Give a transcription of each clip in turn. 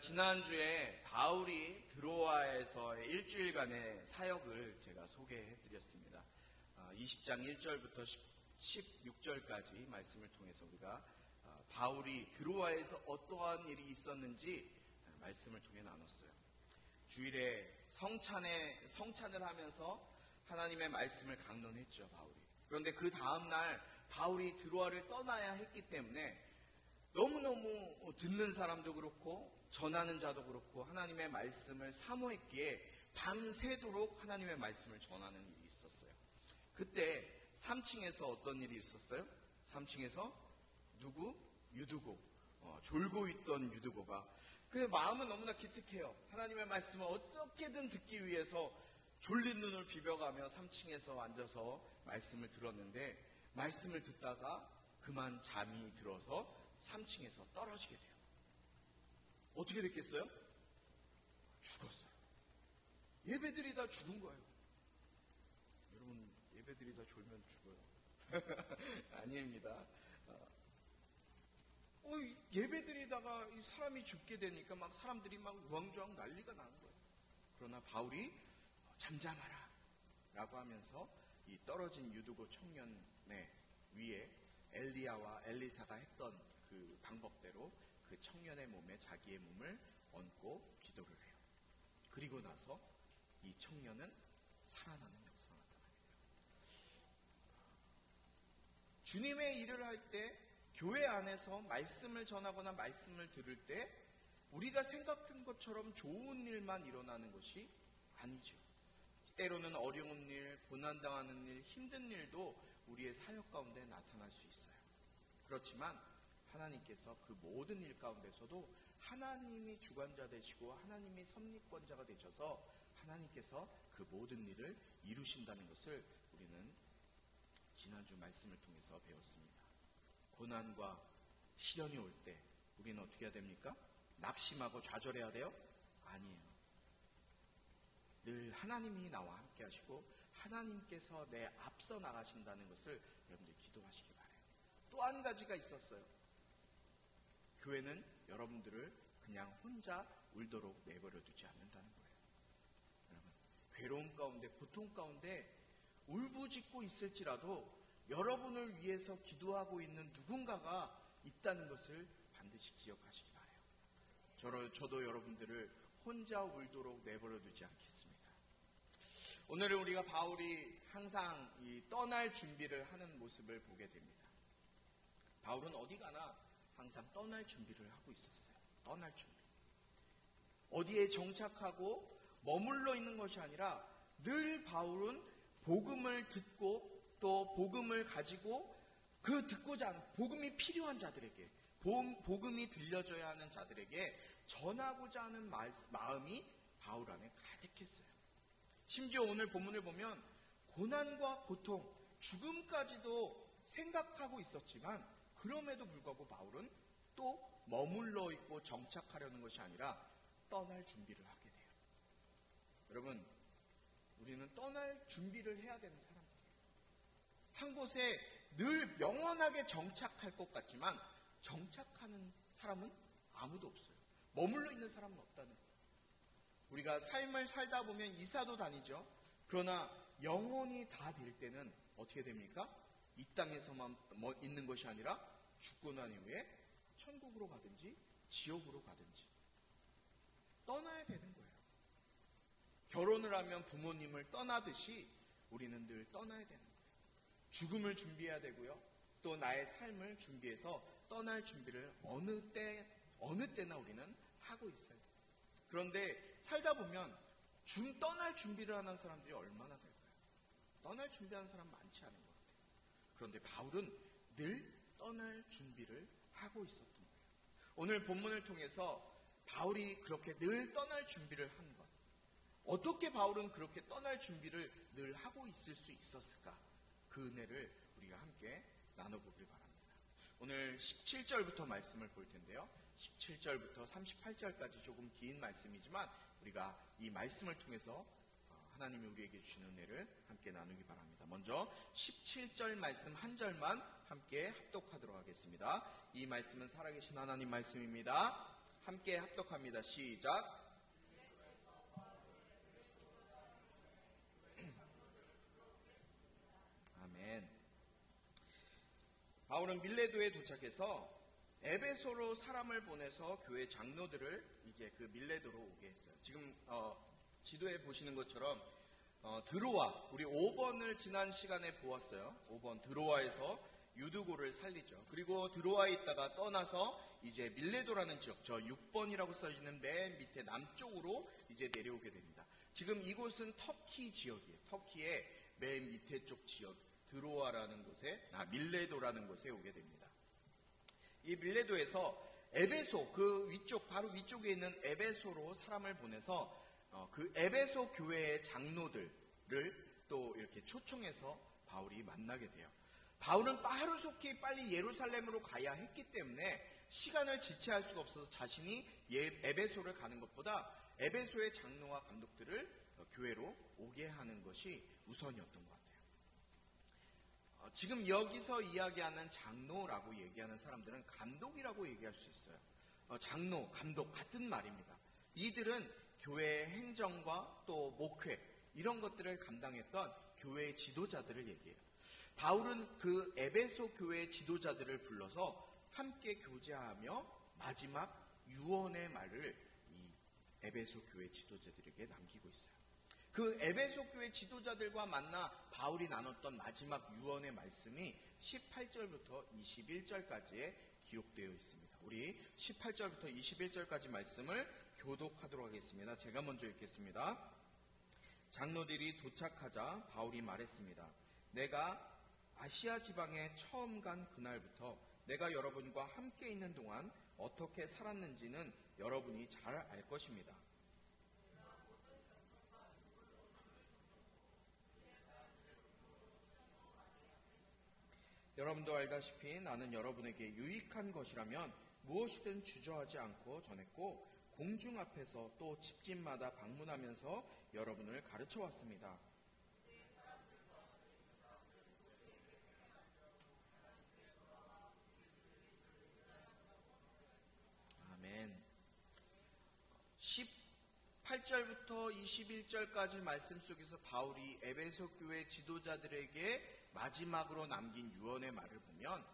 지난주에 바울이 드로아에서의 일주일간의 사역을 제가 소개해드렸습니다. 20장 1절부터 16절까지 말씀을 통해서 우리가 바울이 드로아에서 어떠한 일이 있었는지 말씀을 통해 나눴어요. 주일에 성찬을 하면서 하나님의 말씀을 강론했죠, 바울이. 그런데 그 다음날 바울이 드로아를 떠나야 했기 때문에 너무너무 듣는 사람도 그렇고 전하는 자도 그렇고 하나님의 말씀을 사모했기에 밤새도록 하나님의 말씀을 전하는 일이 있었어요. 그때 3층에서 어떤 일이 있었어요? 3층에서 유두고 졸고 있던 유두고가 그 마음은 너무나 기특해요. 하나님의 말씀을 어떻게든 듣기 위해서 졸린 눈을 비벼가며 3층에서 앉아서 말씀을 들었는데 말씀을 듣다가 그만 잠이 들어서 3층에서 떨어지게 돼요. 어떻게 됐겠어요? 죽었어요. 예배드리다 죽은 거예요. 여러분, 예배드리다 졸면 죽어요. 아닙니다. 예배드리다가 이 사람이 죽게 되니까 막 사람들이 막 우왕좌왕 난리가 나는 거예요. 그러나 바울이 잠잠하라 라고 하면서 이 떨어진 유두고 청년의 위에 엘리야와 엘리사가 했던 그 방법대로 그 청년의 몸에 자기의 몸을 얹고 기도를 해요. 그리고 나서 이 청년은 살아나는 역사가 나타납니다. 주님의 일을 할 때 교회 안에서 말씀을 전하거나 말씀을 들을 때 우리가 생각한 것처럼 좋은 일만 일어나는 것이 아니죠. 때로는 어려운 일, 고난당하는 일, 힘든 일도 우리의 사역 가운데 나타날 수 있어요. 그렇지만 하나님께서 그 모든 일 가운데서도 하나님이 주관자 되시고 하나님이 섭리권자가 되셔서 하나님께서 그 모든 일을 이루신다는 것을 우리는 지난주 말씀을 통해서 배웠습니다. 고난과 시련이 올 때 우리는 어떻게 해야 됩니까? 낙심하고 좌절해야 돼요? 아니에요. 늘 하나님이 나와 함께 하시고 하나님께서 내 앞서 나가신다는 것을 여러분들 기도하시기 바라요. 또 한 가지가 있었어요. 교회는 여러분들을 그냥 혼자 울도록 내버려 두지 않는다는 거예요. 여러분, 괴로움 가운데, 고통 가운데 울부짖고 있을지라도 여러분을 위해서 기도하고 있는 누군가가 있다는 것을 반드시 기억하시기 바라요. 저도 여러분들을 혼자 울도록 내버려 두지 않겠습니다. 오늘은 우리가 바울이 항상 이 떠날 준비를 하는 모습을 보게 됩니다. 바울은 어디 가나 항상 떠날 준비를 하고 있었어요. 떠날 준비. 어디에 정착하고 머물러 있는 것이 아니라 늘 바울은 복음을 듣고 또 복음을 가지고 그 듣고자 하는 복음이 필요한 자들에게 복음이 들려져야 하는 자들에게 전하고자 하는 마음이 바울 안에 가득했어요. 심지어 오늘 본문을 보면 고난과 고통, 죽음까지도 생각하고 있었지만 그럼에도 불구하고 바울은 또 머물러 있고 정착하려는 것이 아니라 떠날 준비를 하게 돼요. 여러분, 우리는 떠날 준비를 해야 되는 사람들이에요. 한 곳에 늘 영원하게 정착할 것 같지만 정착하는 사람은 아무도 없어요. 머물러 있는 사람은 없다는 거예요. 우리가 삶을 살다 보면 이사도 다니죠. 그러나 영혼이 다 될 때는 어떻게 됩니까? 이 땅에서만 있는 것이 아니라 죽고 난 이후에 천국으로 가든지 지옥으로 가든지 떠나야 되는 거예요. 결혼을 하면 부모님을 떠나듯이 우리는 늘 떠나야 되는 거예요. 죽음을 준비해야 되고요. 또 나의 삶을 준비해서 떠날 준비를 어느 때나 우리는 하고 있어요. 그런데 살다 보면 떠날 준비를 하는 사람들이 얼마나 될까요? 떠날 준비하는 사람 많지 않은 것 같아요. 그런데 바울은 늘 떠날 준비를 하고 있었던 거예요. 오늘 본문을 통해서 바울이 그렇게 늘 떠날 준비를 한 것. 어떻게 바울은 그렇게 떠날 준비를 늘 하고 있을 수 있었을까? 그 은혜를 우리가 함께 나눠보길 바랍니다. 오늘 17절부터 말씀을 볼 텐데요. 17절부터 38절까지 조금 긴 말씀이지만 우리가 이 말씀을 통해서 하나님이 우리에게 주시는 은혜를 함께 나누기 바랍니다. 먼저 17절 말씀 한 절만 함께 합독하도록 하겠습니다. 이 말씀은 살아계신 하나님 말씀입니다. 함께 합독합니다. 시작. 아멘. 바울은 밀레도에 도착해서 에베소로 사람을 보내서 교회 장로들을 이제 그 밀레도로 오게 했어요. 지금 지도에 보시는 것처럼 드로아, 우리 5번을 지난 시간에 보았어요. 5번 드로아에서 유두고를 살리죠. 그리고 드로아에 있다가 떠나서 이제 밀레도라는 지역, 저 6번이라고 써있는 맨 밑에 남쪽으로 이제 내려오게 됩니다. 지금 이곳은 터키 지역이에요. 터키의 맨 밑에 쪽 지역, 드로아라는 곳에, 밀레도라는 곳에 오게 됩니다. 이 밀레도에서 에베소, 그 위쪽, 바로 위쪽에 있는 에베소로 사람을 보내서 그 에베소 교회의 장로들을 또 이렇게 초청해서 바울이 만나게 돼요. 바울은 하루속히 빨리 예루살렘으로 가야 했기 때문에 시간을 지체할 수가 없어서 자신이 에베소를 가는 것보다 에베소의 장로와 감독들을 교회로 오게 하는 것이 우선이었던 것 같아요. 지금 여기서 이야기하는 장로라고 얘기하는 사람들은 감독이라고 얘기할 수 있어요. 장로, 감독 같은 말입니다. 이들은 교회의 행정과 또 목회 이런 것들을 감당했던 교회의 지도자들을 얘기해요. 바울은 그 에베소 교회의 지도자들을 불러서 함께 교제하며 마지막 유언의 말을 이 에베소 교회 지도자들에게 남기고 있어요. 그 에베소 교회 지도자들과 만나 바울이 나눴던 마지막 유언의 말씀이 18절부터 21절까지에 기록되어 있습니다. 우리 18절부터 21절까지 말씀을 교독하도록 하겠습니다. 제가 먼저 읽겠습니다. 장로들이 도착하자 바울이 말했습니다. 내가 아시아 지방에 처음 간 그날부터 내가 여러분과 함께 있는 동안 어떻게 살았는지는 여러분이 잘 알 것입니다. 여러분도 알다시피 나는 여러분에게 유익한 것이라면 무엇이든 주저하지 않고 전했고 공중 앞에서 또 집집마다 방문하면서 여러분을 가르쳐 왔습니다. 아멘. 18절부터 21절까지 말씀 속에서 바울이 에베소 교회 지도자들에게 마지막으로 남긴 유언의 말을 보면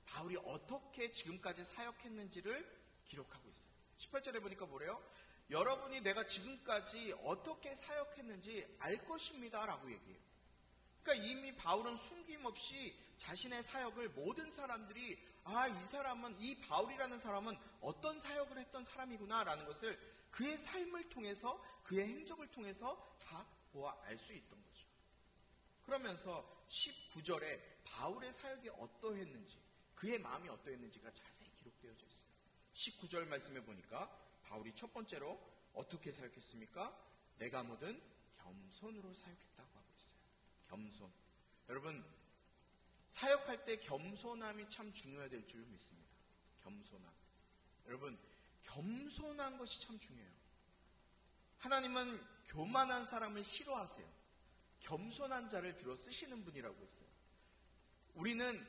바울이 어떻게 지금까지 사역했는지를 기록하고 있어요. 18절에 보니까 뭐래요? 여러분이 내가 지금까지 어떻게 사역했는지 알 것입니다 라고 얘기해요. 그러니까 이미 바울은 숨김없이 자신의 사역을 모든 사람들이 이 사람은, 이 바울이라는 사람은 어떤 사역을 했던 사람이구나 라는 것을 그의 삶을 통해서, 그의 행적을 통해서 다 보아 알 수 있던 거죠. 그러면서 19절에 바울의 사역이 어떠했는지, 그의 마음이 어떠했는지가 자세히 기록되어져 있어요. 19절 말씀에 보니까 바울이 첫 번째로 어떻게 사역했습니까? 내가 뭐든 겸손으로 사역했다고 하고 있어요. 겸손. 여러분, 사역할 때 겸손함이 참 중요해야 될 줄 믿습니다. 겸손함. 여러분, 겸손한 것이 참 중요해요. 하나님은 교만한 사람을 싫어하세요. 겸손한 자를 들어 쓰시는 분이라고 했어요. 우리는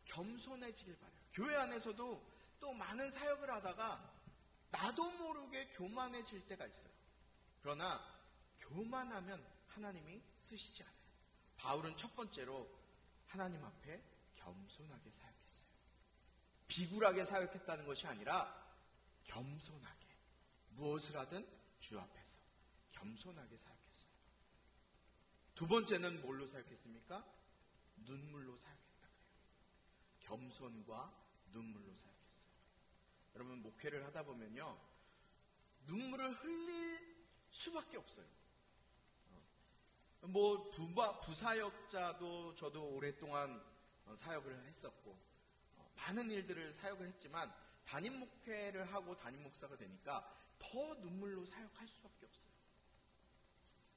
겸손해지길 바라요. 교회 안에서도 또 많은 사역을 하다가 나도 모르게 교만해질 때가 있어요. 그러나 교만하면 하나님이 쓰시지 않아요. 바울은 첫 번째로 하나님 앞에 겸손하게 사역했어요. 비굴하게 사역했다는 것이 아니라 겸손하게, 무엇을 하든 주 앞에서 겸손하게 사역했어요. 두 번째는 뭘로 사역했습니까? 눈물로 사역했다 그래요. 겸손과 눈물로 사역했어요. 여러분, 목회를 하다 보면요, 눈물을 흘릴 수밖에 없어요. 부사역자도 저도 오랫동안 사역을 했었고, 많은 일들을 사역을 했지만 담임 목회를 하고 담임 목사가 되니까 더 눈물로 사역할 수밖에 없어요.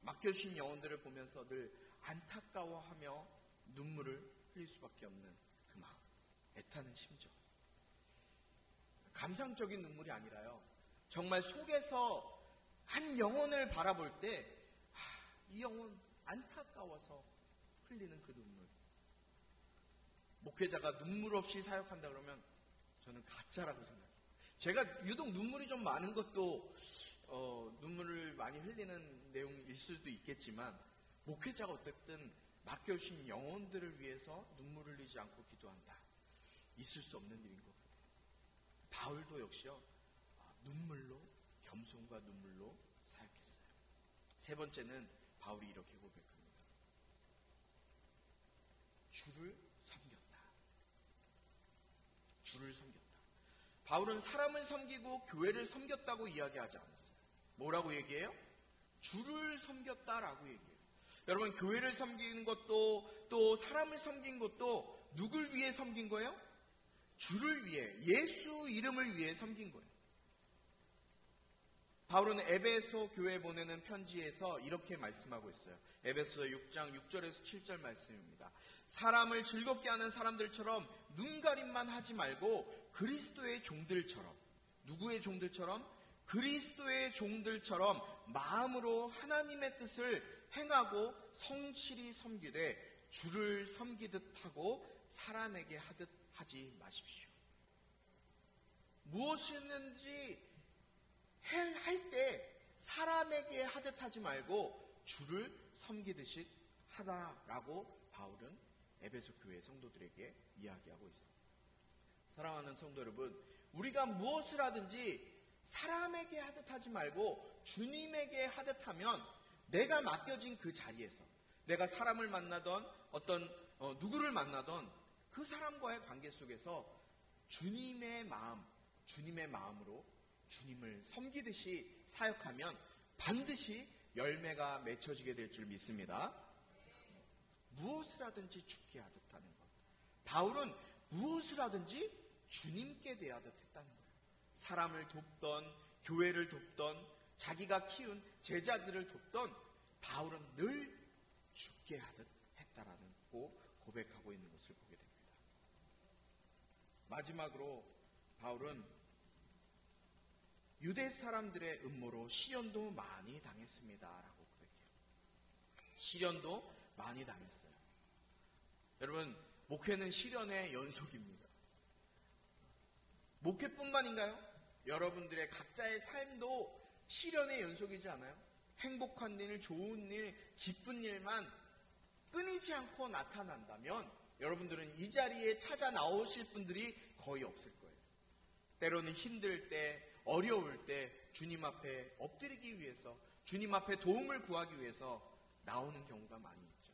맡겨주신 영혼들을 보면서 늘 안타까워하며 눈물을 흘릴 수밖에 없는 그 마음, 애타는 심정. 감상적인 눈물이 아니라요, 정말 속에서 한 영혼을 바라볼 때 이 영혼 안타까워서 흘리는 그 눈물. 목회자가 눈물 없이 사역한다 그러면 저는 가짜라고 생각해요. 제가 유독 눈물이 좀 많은 것도 눈물을 많이 흘리는 내용일 수도 있겠지만 목회자가 어쨌든 맡겨주신 영혼들을 위해서 눈물을 흘리지 않고 기도한다. 있을 수 없는 일인 것 같아요. 바울도 역시요. 눈물로, 겸손과 눈물로 사역했어요. 세 번째는 바울이 이렇게 고백합니다. 주를 섬겼다. 주를 섬겼다. 바울은 사람을 섬기고 교회를 섬겼다고 이야기하지 않았어요. 뭐라고 얘기해요? 주를 섬겼다라고 얘기해요. 여러분, 교회를 섬기는 것도 또 사람을 섬긴 것도 누굴 위해 섬긴 거예요? 주를 위해, 예수 이름을 위해 섬긴 거예요. 바울은 에베소 교회에 보내는 편지에서 이렇게 말씀하고 있어요. 에베소 6장 6절에서 7절 말씀입니다. 사람을 즐겁게 하는 사람들처럼 눈가림만 하지 말고 그리스도의 종들처럼, 누구의 종들처럼? 그리스도의 종들처럼 마음으로 하나님의 뜻을 행하고 성실히 섬기되 주를 섬기듯 하고 사람에게 하듯 하지 마십시오. 무엇이든지 할 때 사람에게 하듯 하지 말고 주를 섬기듯이 하다라고 바울은 에베소 교회 성도들에게 이야기하고 있습니다. 사랑하는 성도 여러분, 우리가 무엇을 하든지 사람에게 하듯 하지 말고 주님에게 하듯 하면 내가 맡겨진 그 자리에서 내가 사람을 만나던 어떤 누구를 만나던 그 사람과의 관계 속에서 주님의 마음으로 주님을 섬기듯이 사역하면 반드시 열매가 맺혀지게 될 줄 믿습니다. 무엇을 하든지 주께 하듯 하는 것. 바울은 무엇을 하든지 주님께 대하듯 했다는 거예요. 사람을 돕던, 교회를 돕던, 자기가 키운 제자들을 돕던 바울은 늘 주께 하듯 했다라는 고백하고 있는 것을 보게 됩니다. 마지막으로 바울은 유대 사람들의 음모로 시련도 많이 당했습니다라고 고백해요. 시련도 많이 당했어요. 여러분, 목회는 시련의 연속입니다. 목회뿐만인가요? 여러분들의 각자의 삶도 시련의 연속이지 않아요? 행복한 일, 좋은 일, 기쁜 일만 끊이지 않고 나타난다면 여러분들은 이 자리에 찾아 나오실 분들이 거의 없을 거예요. 때로는 힘들 때, 어려울 때 주님 앞에 엎드리기 위해서, 주님 앞에 도움을 구하기 위해서 나오는 경우가 많이 있죠.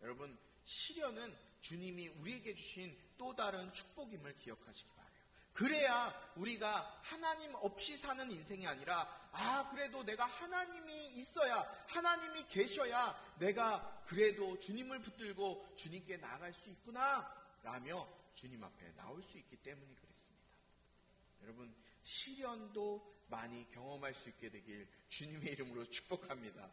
여러분, 시련은 주님이 우리에게 주신 또 다른 축복임을 기억하시기 바랍니다. 그래야 우리가 하나님 없이 사는 인생이 아니라 그래도 내가 하나님이 있어야, 하나님이 계셔야 내가 그래도 주님을 붙들고 주님께 나아갈 수 있구나 라며 주님 앞에 나올 수 있기 때문이 그렇습니다. 여러분, 시련도 많이 경험할 수 있게 되길 주님의 이름으로 축복합니다.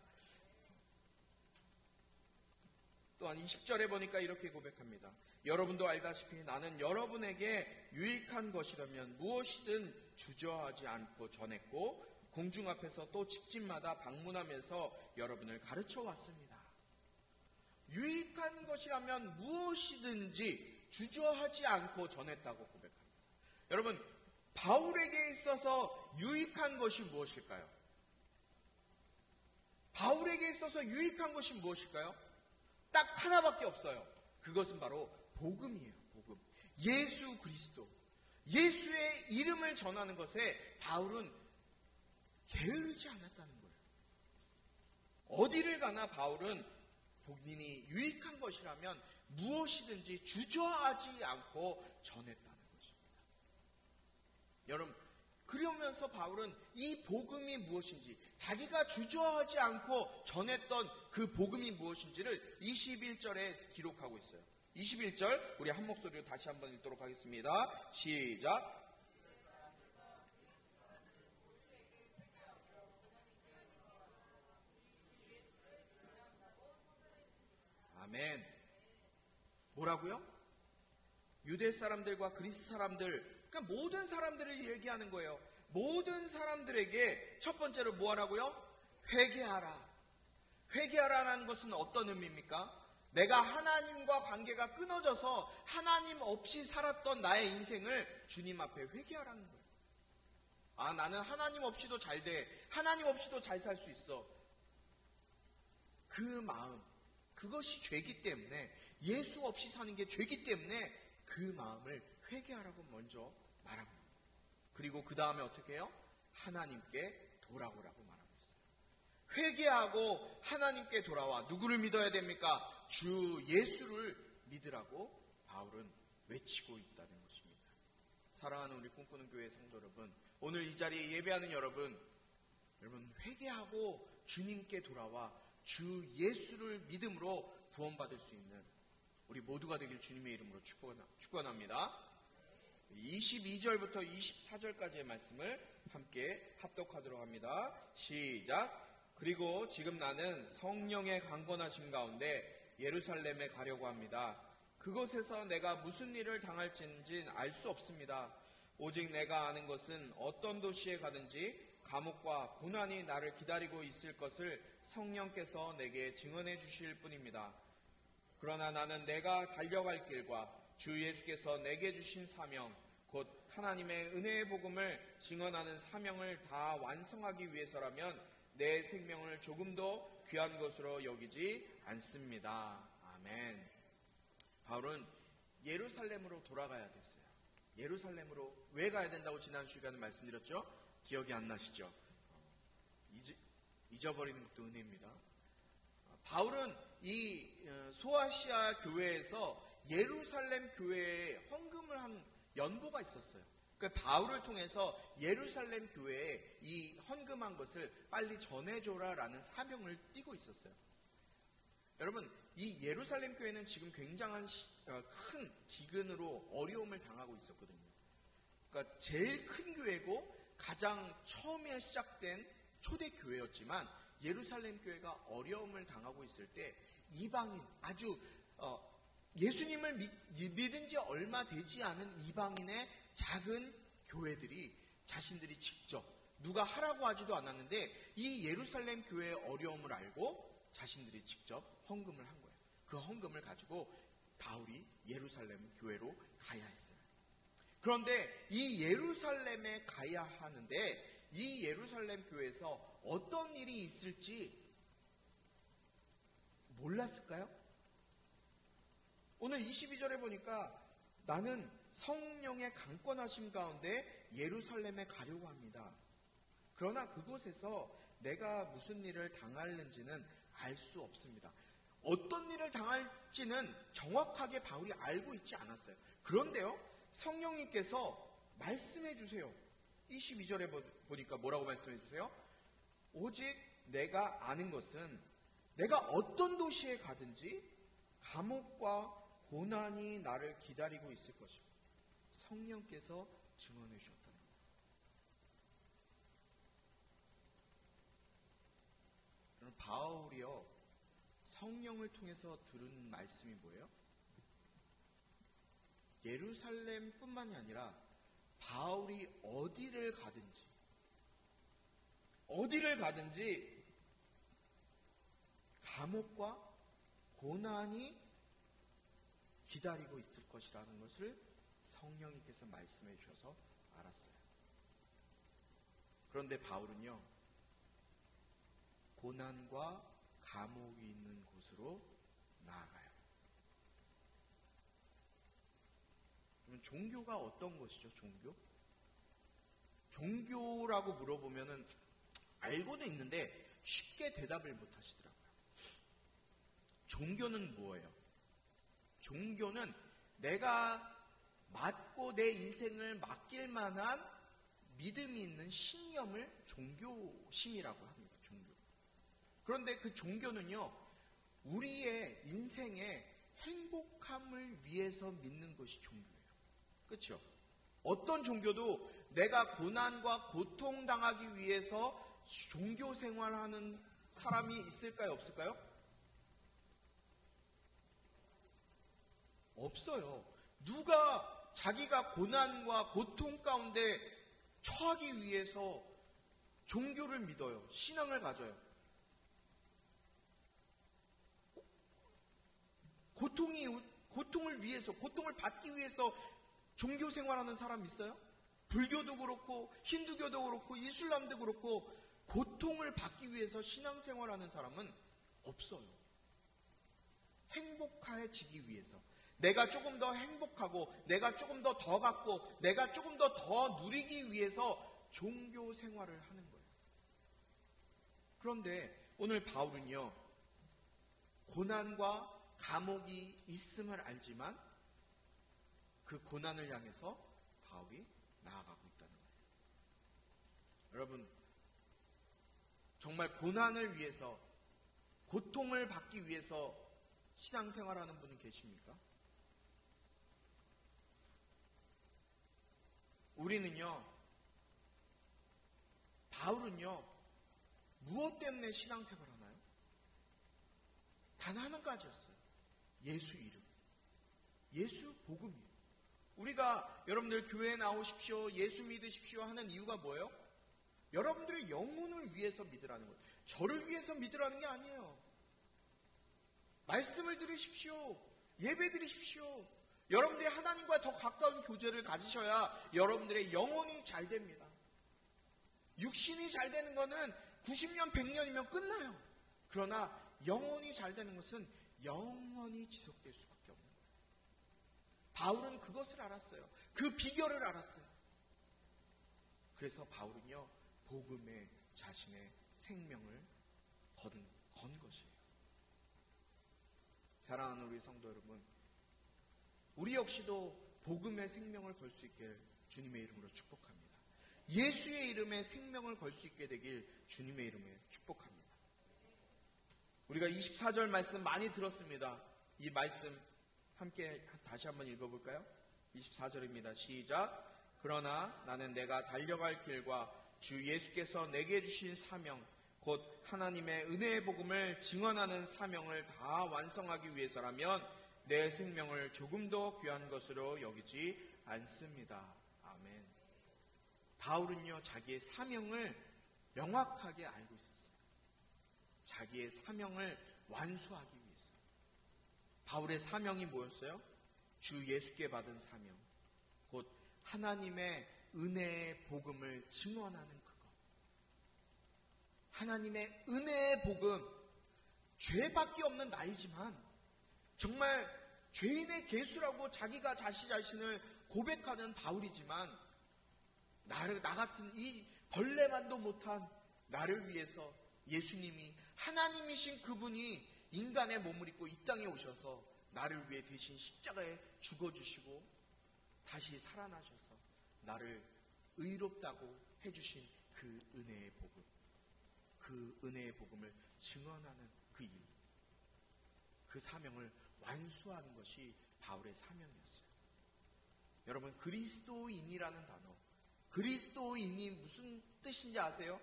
또한 20절에 보니까 이렇게 고백합니다. 여러분도 알다시피 나는 여러분에게 유익한 것이라면 무엇이든 주저하지 않고 전했고 공중 앞에서 또 집집마다 방문하면서 여러분을 가르쳐 왔습니다. 유익한 것이라면 무엇이든지 주저하지 않고 전했다고 고백합니다. 여러분, 바울에게 있어서 유익한 것이 무엇일까요? 바울에게 있어서 유익한 것이 무엇일까요? 딱 하나밖에 없어요. 그것은 바로 복음이에요. 복음. 예수 그리스도. 예수의 이름을 전하는 것에 바울은 게으르지 않았다는 거예요. 어디를 가나 바울은 본인이 유익한 것이라면 무엇이든지 주저하지 않고 전했다는 것입니다. 여러분, 그러면서 바울은 이 복음이 무엇인지, 자기가 주저하지 않고 전했던 그 복음이 무엇인지를 21절에 기록하고 있어요. 21절 우리 한 목소리로 다시 한번 읽도록 하겠습니다. 시작. 아멘. 뭐라고요? 유대 사람들과 그리스 사람들, 그러니까 모든 사람들을 얘기하는 거예요. 모든 사람들에게 첫 번째로 뭐 하라고요? 회개하라. 회개하라는 것은 어떤 의미입니까? 내가 하나님과 관계가 끊어져서 하나님 없이 살았던 나의 인생을 주님 앞에 회개하라는 거예요. 아, 나는 하나님 없이도 잘 돼. 하나님 없이도 잘 살 수 있어. 그 마음, 그것이 죄기 때문에, 예수 없이 사는 게 죄기 때문에 그 마음을 회개하라고 먼저 말합니다. 그리고 그 다음에 어떻게 해요? 하나님께 돌아오라고 말하고 있어요. 회개하고 하나님께 돌아와. 누구를 믿어야 됩니까? 주 예수를 믿으라고 바울은 외치고 있다는 것입니다. 사랑하는 우리 꿈꾸는 교회 성도 여러분, 오늘 이 자리에 예배하는 여러분 회개하고 주님께 돌아와 주 예수를 믿음으로 구원받을 수 있는 우리 모두가 되길 주님의 이름으로 축원합니다. 22절부터 24절까지의 말씀을 함께 합독하도록 합니다. 시작. 그리고 지금 나는 성령의 강권하심 가운데 예루살렘에 가려고 합니다. 그곳에서 내가 무슨 일을 당할지는 알 수 없습니다. 오직 내가 아는 것은 어떤 도시에 가든지 감옥과 고난이 나를 기다리고 있을 것을 성령께서 내게 증언해 주실 뿐입니다. 그러나 나는 내가 달려갈 길과 주 예수께서 내게 주신 사명, 곧 하나님의 은혜의 복음을 증언하는 사명을 다 완성하기 위해서라면 내 생명을 조금도 귀한 것으로 여기지 않습니다. 아멘. 바울은 예루살렘으로 돌아가야 됐어요. 예루살렘으로 왜 가야 된다고 지난 시간에 말씀드렸죠? 기억이 안 나시죠? 잊어버리는 것도 은혜입니다. 바울은 이 소아시아 교회에서 예루살렘 교회에 헌금을 한 연보가 있었어요. 그러니까 바울을 통해서 예루살렘 교회에 이 헌금한 것을 빨리 전해줘라라는 사명을 띠고 있었어요. 여러분, 이 예루살렘 교회는 지금 굉장한 큰 기근으로 어려움을 당하고 있었거든요. 그러니까 제일 큰 교회고 가장 처음에 시작된 초대 교회였지만 예루살렘 교회가 어려움을 당하고 있을 때 이방인, 아주 예수님을 믿은 지 얼마 되지 않은 이방인의 작은 교회들이 자신들이 직접 누가 하라고 하지도 않았는데 이 예루살렘 교회의 어려움을 알고 자신들이 직접 헌금을 한 거예요. 그 헌금을 가지고 바울이 예루살렘 교회로 가야 했어요. 그런데 이 예루살렘에 가야 하는데 이 예루살렘 교회에서 어떤 일이 있을지 몰랐을까요? 오늘 22절에 보니까 나는 성령의 강권하심 가운데 예루살렘에 가려고 합니다. 그러나 그곳에서 내가 무슨 일을 당하는지는 알 수 없습니다. 어떤 일을 당할지는 정확하게 바울이 알고 있지 않았어요. 그런데요, 성령님께서 말씀해 주세요. 22절에 보니까 뭐라고 말씀해 주세요? 오직 내가 아는 것은 내가 어떤 도시에 가든지 감옥과 고난이 나를 기다리고 있을 것입니다. 성령께서 증언해 주셨다는 거예요. 여러분, 바울이요, 성령을 통해서 들은 말씀이 뭐예요? 예루살렘뿐만이 아니라 바울이 어디를 가든지 감옥과 고난이 기다리고 있을 것이라는 것을 성령님께서 말씀해 주셔서 알았어요. 그런데 바울은요, 고난과 감옥이 있는 곳으로 나아가요. 그러면 종교가 어떤 것이죠? 종교라고 물어보면은 알고는 있는데 쉽게 대답을 못 하시더라고요. 종교는 뭐예요? 종교는 내가 맡고 내 인생을 맡길 만한 믿음이 있는 신념을 종교심이라고 합니다. 종교. 그런데 그 종교는요, 우리의 인생의 행복함을 위해서 믿는 것이 종교예요. 그렇죠? 어떤 종교도 내가 고난과 고통당하기 위해서 종교 생활하는 사람이 있을까요? 없을까요? 없어요. 누가 자기가 고난과 고통 가운데 처하기 위해서 종교를 믿어요. 신앙을 가져요. 고통을 받기 위해서 종교 생활하는 사람 있어요? 불교도 그렇고 힌두교도 그렇고 이슬람도 그렇고 고통을 받기 위해서 신앙생활하는 사람은 없어요. 행복해지기 위해서, 내가 조금 더 행복하고 내가 조금 더 갖고 내가 조금 더 누리기 위해서 종교 생활을 하는 거예요. 그런데 오늘 바울은요, 고난과 감옥이 있음을 알지만 그 고난을 향해서 바울이 나아가고 있다는 거예요. 여러분, 정말 고난을 위해서, 고통을 받기 위해서 신앙생활하는 분은 계십니까? 우리는요, 바울은요, 무엇 때문에 신앙생활 하나요? 단 한 가지였어요. 예수 이름. 예수 복음이에요. 우리가 여러분들 교회에 나오십시오, 예수 믿으십시오 하는 이유가 뭐예요? 여러분들의 영혼을 위해서 믿으라는 거예요. 저를 위해서 믿으라는 게 아니에요. 말씀을 들으십시오. 예배 드리십시오. 여러분들이 하나님과 더 가까운 교제를 가지셔야 여러분들의 영혼이 잘 됩니다. 육신이 잘 되는 것은 90년, 100년이면 끝나요. 그러나 영혼이 잘 되는 것은 영원히 지속될 수밖에 없는 거예요. 바울은 그것을 알았어요. 그 비결을 알았어요. 그래서 바울은요, 복음에 자신의 생명을 건 것이에요. 사랑하는 우리 성도 여러분, 우리 역시도 복음의 생명을 걸 수 있게 주님의 이름으로 축복합니다. 예수의 이름에 생명을 걸 수 있게 되길 주님의 이름에 축복합니다. 우리가 24절 말씀 많이 들었습니다. 이 말씀 함께 다시 한번 읽어볼까요? 24절입니다. 시작. 그러나 나는 내가 달려갈 길과 주 예수께서 내게 주신 사명, 곧 하나님의 은혜의 복음을 증언하는 사명을 다 완성하기 위해서라면 내 생명을 조금도 귀한 것으로 여기지 않습니다. 아멘. 바울은요, 자기의 사명을 명확하게 알고 있었어요. 자기의 사명을 완수하기 위해서. 바울의 사명이 뭐였어요? 주 예수께 받은 사명, 곧 하나님의 은혜의 복음을 증언하는 그것. 하나님의 은혜의 복음, 죄밖에 없는 나이지만 정말 죄인의 개수라고 자기가 자신을 고백하는 바울이지만 나 같은 이 벌레만도 못한 나를 위해서 예수님이, 하나님이신 그분이 인간의 몸을 입고 이 땅에 오셔서 나를 위해 대신 십자가에 죽어주시고 다시 살아나셔서 나를 의롭다고 해주신 그 은혜의 복음, 그 은혜의 복음을 증언하는 그 이유, 그 사명을 완수하는 것이 바울의 사명이었어요. 여러분, 그리스도인이라는 단어, 그리스도인이 무슨 뜻인지 아세요?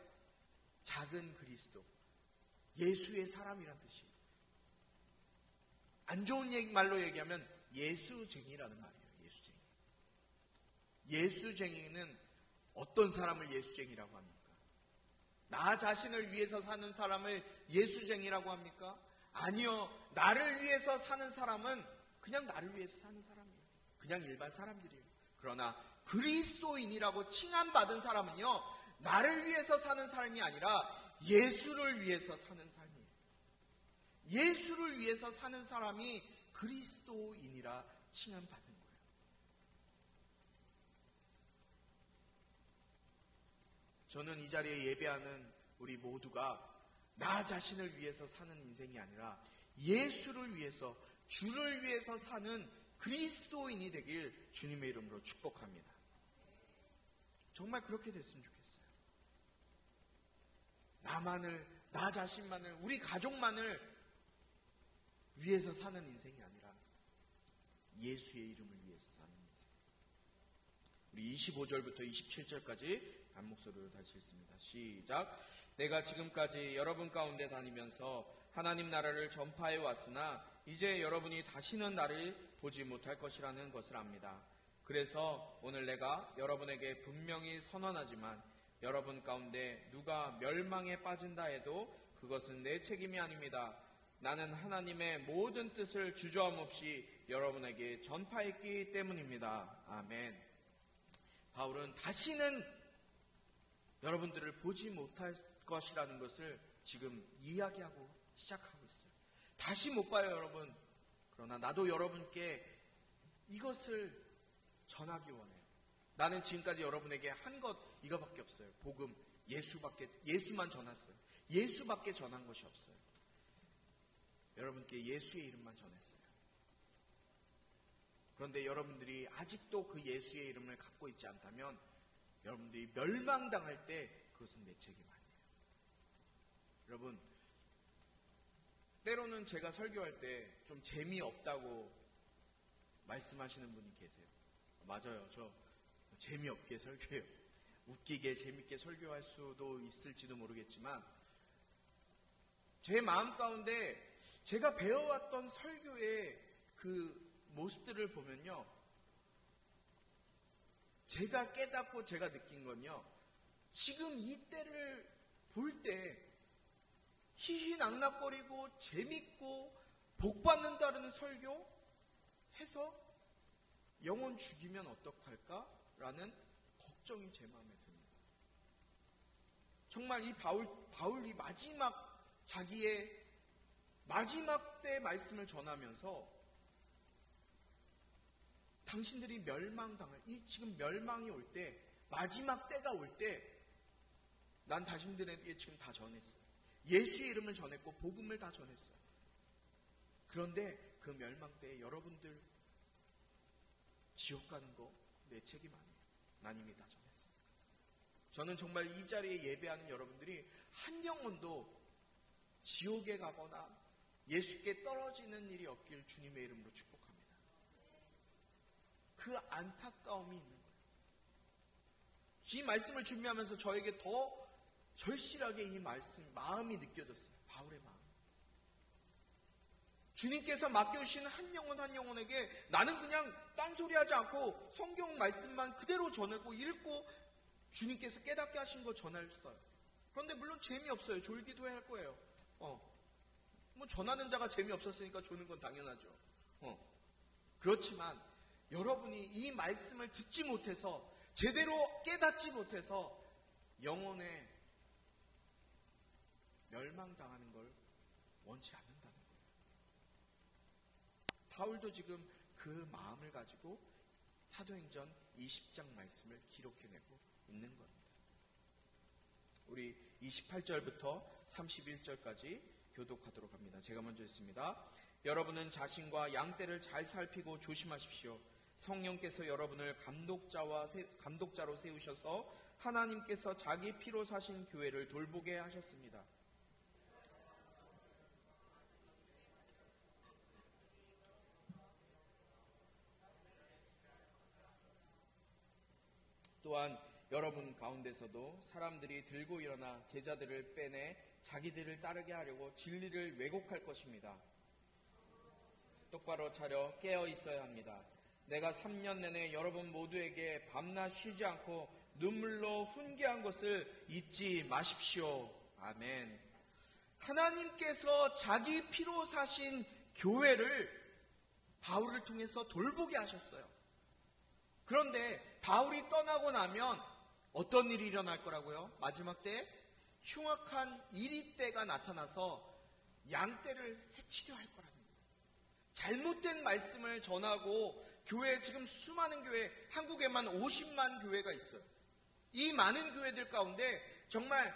작은 그리스도, 예수의 사람이란 뜻이에요. 안 좋은 말로 얘기하면 예수쟁이라는 말이에요. 예수쟁이. 예수쟁이는 어떤 사람을 예수쟁이라고 합니까? 나 자신을 위해서 사는 사람을 예수쟁이라고 합니까? 아니요. 나를 위해서 사는 사람은 그냥 나를 위해서 사는 사람이에요. 그냥 일반 사람들이에요. 그러나 그리스도인이라고 칭함받은 사람은요, 나를 위해서 사는 사람이 아니라 예수를 위해서 사는 삶이에요. 예수를 위해서 사는 사람이 그리스도인이라 칭함받은 거예요. 저는 이 자리에 예배하는 우리 모두가 나 자신을 위해서 사는 인생이 아니라 예수를 위해서, 주를 위해서 사는 그리스도인이 되길 주님의 이름으로 축복합니다. 정말 그렇게 됐으면 좋겠어요. 나 자신만을, 우리 가족만을 위해서 사는 인생이 아니라 예수의 이름을 위해서 사는 인생. 우리 25절부터 27절까지 한 목소리로 다시 읽습니다. 시작. 내가 지금까지 여러분 가운데 다니면서 하나님 나라를 전파해 왔으나 이제 여러분이 다시는 나를 보지 못할 것이라는 것을 압니다. 그래서 오늘 내가 여러분에게 분명히 선언하지만 여러분 가운데 누가 멸망에 빠진다 해도 그것은 내 책임이 아닙니다. 나는 하나님의 모든 뜻을 주저함 없이 여러분에게 전파했기 때문입니다. 아멘. 바울은 다시는 여러분들을 보지 못할 것이라는 것을 지금 이야기하고 시작하고 있어요. 다시 못 봐요, 여러분. 그러나 나도 여러분께 이것을 전하기 원해요. 나는 지금까지 여러분에게 한 것 이거밖에 없어요. 복음, 예수만 전했어요. 예수밖에 전한 것이 없어요. 여러분께 예수의 이름만 전했어요. 그런데 여러분들이 아직도 그 예수의 이름을 갖고 있지 않다면 여러분들이 멸망당할 때 그것은 내 책임 아니에요. 여러분, 때로는 제가 설교할 때 좀 재미없다고 말씀하시는 분이 계세요. 맞아요. 저 재미없게 설교해요. 웃기게 재밌게 설교할 수도 있을지도 모르겠지만 제 마음 가운데 제가 배워왔던 설교의 그 모습들을 보면요, 제가 깨닫고 제가 느낀 건요, 지금 이 때를 볼 때 희희낙낙거리고 재밌고 복받는다는 설교 해서 영혼 죽이면 어떡할까라는 걱정이 제 마음에 듭니다. 정말 이 바울이 자기의 마지막 때 말씀을 전하면서 당신들이 이 지금 멸망이 올 때, 마지막 때가 올 때, 난 당신들에게 지금 다 전했어요. 예수의 이름을 전했고, 복음을 다 전했어요. 그런데 그 멸망 때에 여러분들 지옥 가는 거 내 책임 아니에요. 난 이미 다 전했어요. 저는 정말 이 자리에 예배하는 여러분들이 한 영혼도 지옥에 가거나 예수께 떨어지는 일이 없길 주님의 이름으로 축복합니다. 그 안타까움이 있는 거예요. 이 말씀을 준비하면서 저에게 더 절실하게 이 마음이 느껴졌어요. 바울의 마음. 주님께서 맡겨주신 한 영혼 한 영혼에게 나는 그냥 딴소리하지 않고 성경 말씀만 그대로 전하고 읽고 주님께서 깨닫게 하신 거 전했어요. 그런데 물론 재미없어요. 졸기도 해야 할 거예요. 뭐 전하는 자가 재미없었으니까 조는 건 당연하죠. 그렇지만 여러분이 이 말씀을 듣지 못해서 제대로 깨닫지 못해서 영혼에 멸망당하는 걸 원치 않는다는 거예요. 바울도 지금 그 마음을 가지고 사도행전 20장 말씀을 기록해내고 있는 겁니다. 우리 28절부터 31절까지 교독하도록 합니다. 제가 먼저 읽습니다. 여러분은 자신과 양떼를 잘 살피고 조심하십시오. 성령께서 여러분을 감독자로 세우셔서 하나님께서 자기 피로 사신 교회를 돌보게 하셨습니다. 또한 여러분 가운데서도 사람들이 들고 일어나 제자들을 빼내 자기들을 따르게 하려고 진리를 왜곡할 것입니다. 똑바로 차려 깨어 있어야 합니다. 내가 3년 내내 여러분 모두에게 밤낮 쉬지 않고 눈물로 훈계한 것을 잊지 마십시오. 아멘. 하나님께서 자기 피로 사신 교회를 바울을 통해서 돌보게 하셨어요. 그런데 바울이 떠나고 나면 어떤 일이 일어날 거라고요? 마지막 때 흉악한 이리떼가 나타나서 양떼를 해치려 할 거랍니다. 잘못된 말씀을 전하고 교회, 지금 수많은 교회, 한국에만 50만 교회가 있어요. 이 많은 교회들 가운데 정말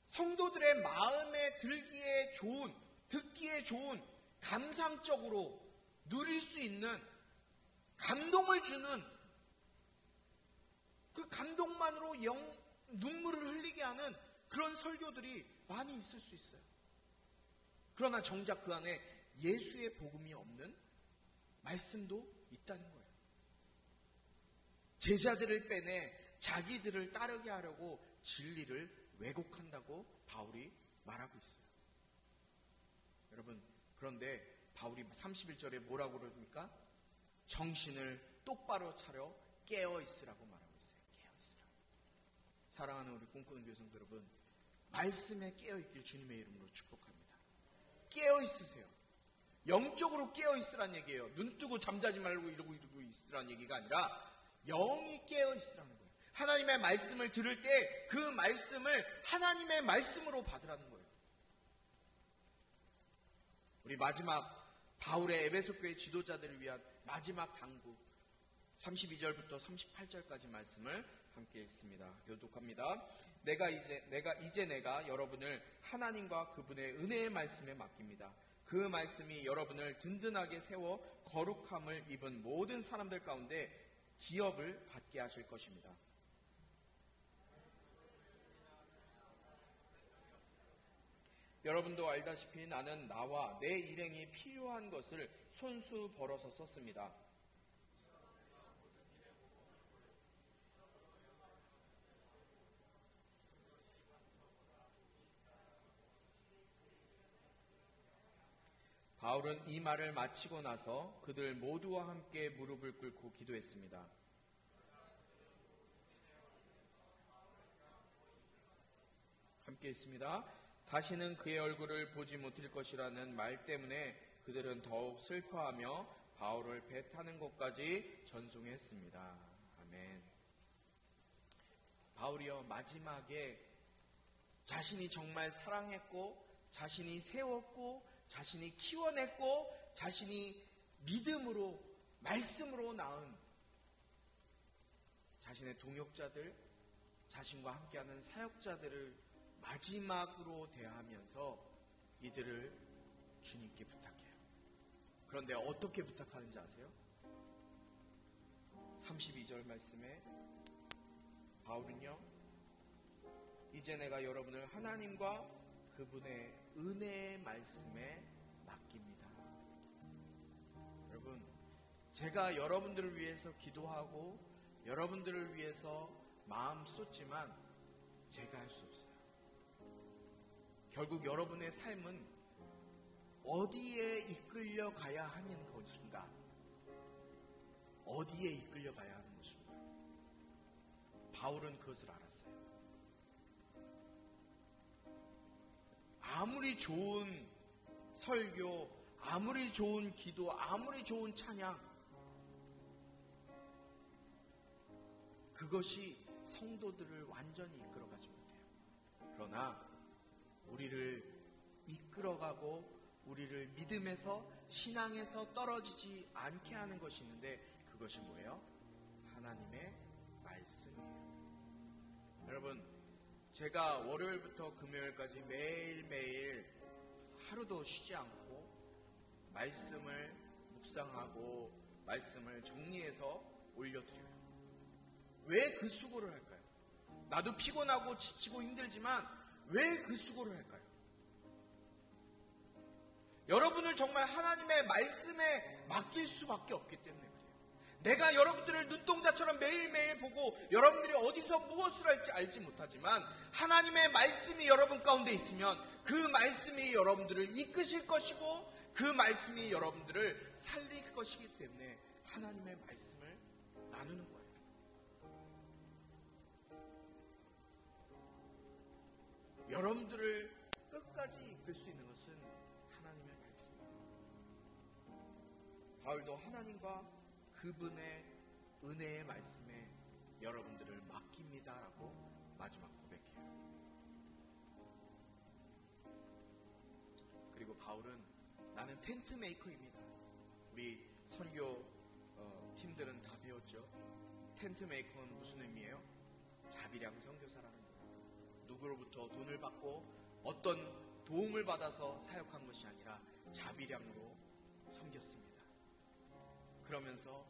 성도들의 마음에 들기에 좋은, 듣기에 좋은, 감상적으로 누릴 수 있는 감동을 주는, 그 감동만으로 눈물을 흘리게 하는 그런 설교들이 많이 있을 수 있어요. 그러나 정작 그 안에 예수의 복음이 없는 말씀도 있다는 거예요. 제자들을 빼내 자기들을 따르게 하려고 진리를 왜곡한다고 바울이 말하고 있어요. 여러분, 그런데 바울이 31절에 뭐라고 그럽니까? 정신을 똑바로 차려 깨어 있으라고 말하고 있어요. 깨어 있으라고. 사랑하는 우리 꿈꾸는 교성들 여러분, 말씀에 깨어 있길 주님의 이름으로 축복합니다. 깨어 있으세요. 영적으로 깨어 있으란 얘기예요. 눈 뜨고 잠자지 말고 이러고 있으란 얘기가 아니라 영이 깨어 있으라는 거예요. 하나님의 말씀을 들을 때 그 말씀을 하나님의 말씀으로 받으라는 거예요. 우리 마지막 바울의 에베소 교회 지도자들을 위한 마지막 당부 32절부터 38절까지 말씀을 함께 읽습니다. 교독합니다. 내가 여러분을 하나님과 그분의 은혜의 말씀에 맡깁니다. 그 말씀이 여러분을 든든하게 세워 거룩함을 입은 모든 사람들 가운데 기업을 받게 하실 것입니다. 여러분도 알다시피 나는 나와 내 일행이 필요한 것을 손수 벌어서 썼습니다. 바울은 이 말을 마치고 나서 그들 모두와 함께 무릎을 꿇고 기도했습니다. 함께 있습니다. 다시는 그의 얼굴을 보지 못할 것이라는 말 때문에 그들은 더욱 슬퍼하며 바울을 배타는 곳까지 전송했습니다. 아멘. 바울이요, 마지막에 자신이 정말 사랑했고 자신이 세웠고 자신이 키워냈고 자신이 믿음으로 말씀으로 낳은 자신의 동역자들, 자신과 함께하는 사역자들을 마지막으로 대하면서 이들을 주님께 부탁해요. 그런데 어떻게 부탁하는지 아세요? 32절 말씀에 바울은요, 이제 내가 여러분을 하나님과 그분의 은혜의 말씀에 맡깁니다. 여러분, 제가 여러분들을 위해서 기도하고 여러분들을 위해서 마음 쏟지만 제가 할 수 없어요. 결국 여러분의 삶은 어디에 이끌려 가야 하는 것인가? 어디에 이끌려 가야 하는 것인가? 바울은 그것을 알았어요. 아무리 좋은 설교, 아무리 좋은 기도, 아무리 좋은 찬양, 그것이 성도들을 완전히 이끌어가지 못해요. 그러나 우리를 이끌어가고 우리를 믿음에서 신앙에서 떨어지지 않게 하는 것이 있는데 그것이 뭐예요? 하나님의 말씀이에요. 여러분, 제가 월요일부터 금요일까지 매일매일 하루도 쉬지 않고 말씀을 묵상하고 말씀을 정리해서 올려드려요. 왜 그 수고를 할까요? 나도 피곤하고 지치고 힘들지만 왜 그 수고를 할까요? 여러분을 정말 하나님의 말씀에 맡길 수밖에 없기 때문에 그래요. 내가 여러분들을 눈동자처럼 매일매일 보고 여러분들이 어디서 무엇을 할지 알지 못하지만 하나님의 말씀이 여러분 가운데 있으면 그 말씀이 여러분들을 이끄실 것이고 그 말씀이 여러분들을 살릴 것이기 때문에 하나님의 말씀을 나누는 거예요. 여러분들을 끝까지 이끌 수 있는 것은 하나님의 말씀입니다. 바울도 하나님과 그분의 은혜의 말씀에 여러분들을 맡깁니다라고 마지막 고백해요. 그리고 바울은 나는 텐트 메이커입니다. 우리 선교 팀들은 다 배웠죠. 텐트 메이커는 무슨 의미예요? 자비량 선교사라는 거예요. 누구로부터 돈을 받고 어떤 도움을 받아서 사역한 것이 아니라 자비량으로 섬겼습니다. 그러면서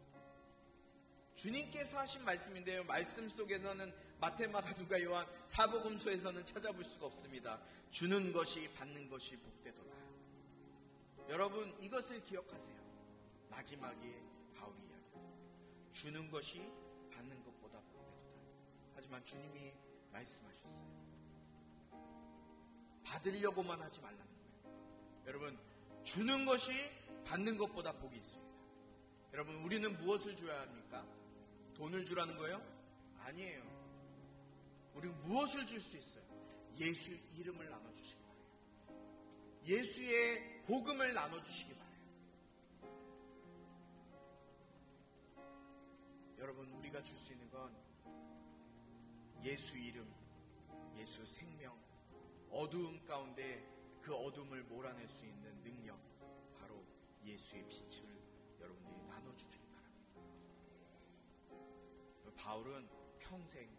주님께서 하신 말씀인데요. 말씀 속에서는 마태, 마가, 누가, 요한, 사복음서에서는 찾아볼 수가 없습니다. 주는 것이 받는 것이 복되도다. 여러분, 이것을 기억하세요. 마지막에 바울이 이야기합니다. 주는 것이 받는 것보다 복되도다. 하지만 주님이 말씀하셨어요. 받으려고만 하지 말라는 거예요. 여러분, 주는 것이 받는 것보다 복이 있습니다. 여러분, 우리는 무엇을 줘야 합니까? 돈을 주라는 거예요? 아니에요. 우리는 무엇을 줄 수 있어요? 예수의 이름을 나눠주시기 바라요. 예수의 복음을 나눠주시기 바라요. 여러분, 여러분, 우리가 줄 수 있는 건 예수 이름, 예수 생명, 어두움 가운데 그 어둠을 몰아낼 수 있는 능력, 바로 예수의 빛을 여러분들이 나눠주길 바랍니다. 바울은 평생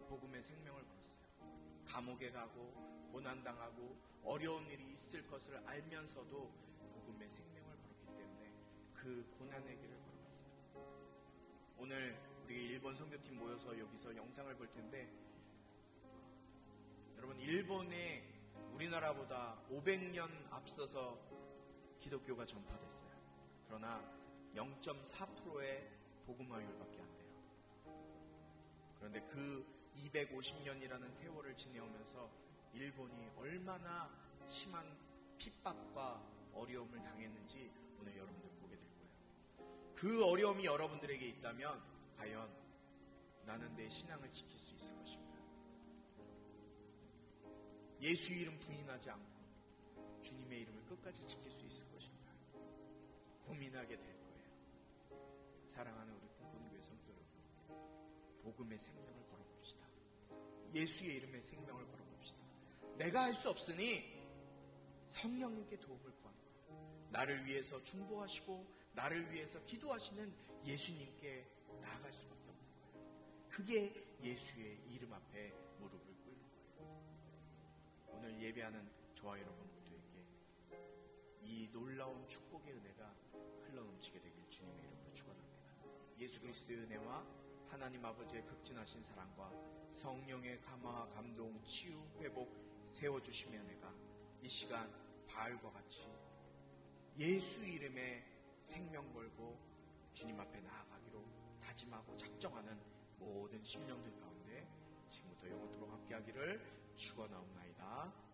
복음의 생명을 걸었어요. 감옥에 가고 고난당하고 어려운 일이 있을 것을 알면서도 복음의 생명을 걸었기 때문에 그 고난의 길을 걸어갔어요. 오늘 우리 일본 선교팀 모여서 여기서 영상을 볼 텐데, 여러분, 일본에 우리나라보다 500년 앞서서 기독교가 전파됐어요. 그러나 0.4%의 복음화율밖에 안 돼요. 그런데 그 250년이라는 세월을 지내오면서 일본이 얼마나 심한 핍박과 어려움을 당했는지 오늘 여러분들 보게 될 거예요. 그 어려움이 여러분들에게 있다면 과연 나는 내 신앙을 지킬 수 있을 것인가? 예수 이름 부인하지 않고 주님의 이름을 끝까지 지킬 수 있을 것인가? 고민하게 될 거예요. 사랑하는 우리 꿈꾸는교회 성도 여러분, 복음의 생명을 걸어봅시다. 예수의 이름의 생명을 걸어봅시다. 내가 할 수 없으니 성령님께 도움을 구하는 거예요. 나를 위해서 중보하시고 나를 위해서 기도하시는 예수님께 나아갈 수밖에 없는 거예요. 그게 예수의 이름 앞에 무릎을 꿇는 거예요. 오늘 예배하는 저와 여러분 모두에게 이 놀라운 축복의 은혜가 흘러넘치게 되길 주님의 이름으로 축원합니다. 예수 그리스도의 은혜와 하나님 아버지의 극진하신 사랑과 성령의 감화와 감동, 치유, 회복, 세워주심의 은혜가 이 시간 바알과 같이 예수 이름에 생명 걸고 주님 앞에 나아가기로 다짐하고 작정하는 모든 심령들 가운데 지금부터 영원토록 함께하기를 축원하옵나이다.